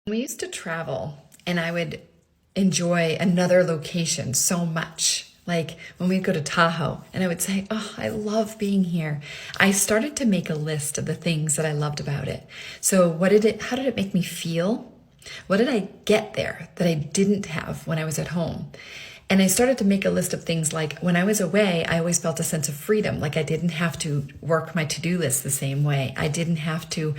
We used to travel and I would enjoy another location so much. Like when we'd go to Tahoe and I would say, oh, I love being here. I started to make a list of the things that I loved about it. So how did it make me feel? What did I get there that I didn't have when I was at home? And I started to make a list of things like when I was away, I always felt a sense of freedom. Like I didn't have to work my to-do list the same way. I didn't have to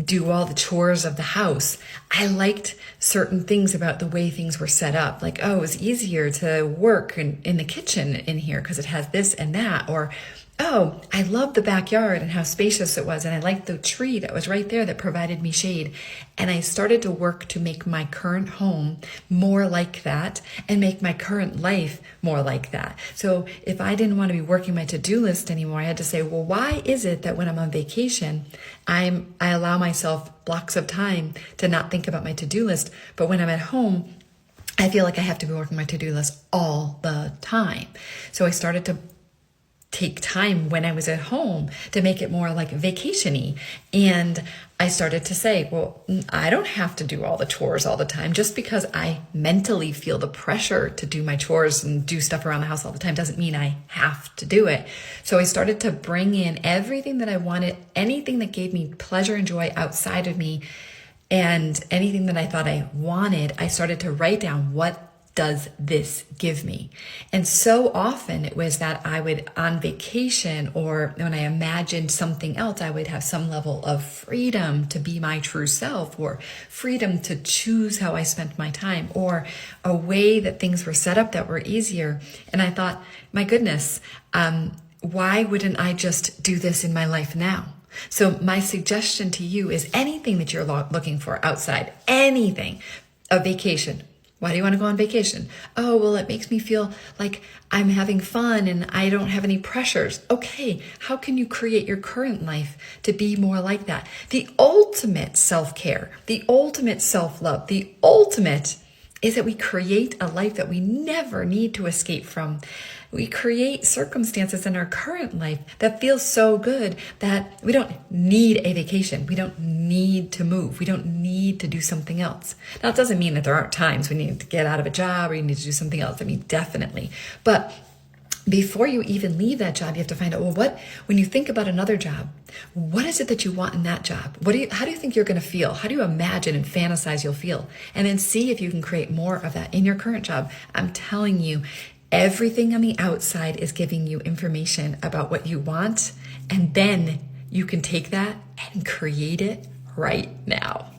do all the chores of the house. I liked certain things about the way things were set up. Like, oh, it was easier to work in the kitchen in here because it has this and that. Or, oh, I loved the backyard and how spacious it was. And I liked the tree that was right there that provided me shade. And I started to work to make my current home more like that and make my current life more like that. So if I didn't want to be working my to-do list anymore, I had to say, well, why is it that when I'm on vacation, I allow myself blocks of time to not think about my to-do list, but when I'm at home, I feel like I have to be working my to-do list all the time. So I started to take time when I was at home to make it more like vacation-y. And I started to say, well, I don't have to do all the chores all the time. Just because I mentally feel the pressure to do my chores and do stuff around the house all the time doesn't mean I have to do it. So I started to bring in everything that I wanted, anything that gave me pleasure and joy outside of me, and anything that I thought I wanted. I started to write down, what does this give me? And so often it was that I would, on vacation or when I imagined something else, I would have some level of freedom to be my true self, or freedom to choose how I spent my time, or a way that things were set up that were easier. And I thought, my goodness, why wouldn't I just do this in my life now? So my suggestion to you is anything that you're looking for outside, anything, a vacation. Why do you want to go on vacation? Oh, well, it makes me feel like I'm having fun and I don't have any pressures. Okay, how can you create your current life to be more like that? The ultimate self-care, the ultimate self-love, the ultimate is that we create a life that we never need to escape from. We create circumstances in our current life that feel so good that we don't need a vacation. We don't need to move. We don't need to do something else. Now, it doesn't mean that there aren't times when you need to get out of a job or you need to do something else. I mean, definitely. But before you even leave that job, you have to find out, well, when you think about another job, what is it that you want in that job? How do you think you're going to feel? How do you imagine and fantasize you'll feel? And then see if you can create more of that in your current job. I'm telling you, everything on the outside is giving you information about what you want, and then you can take that and create it right now.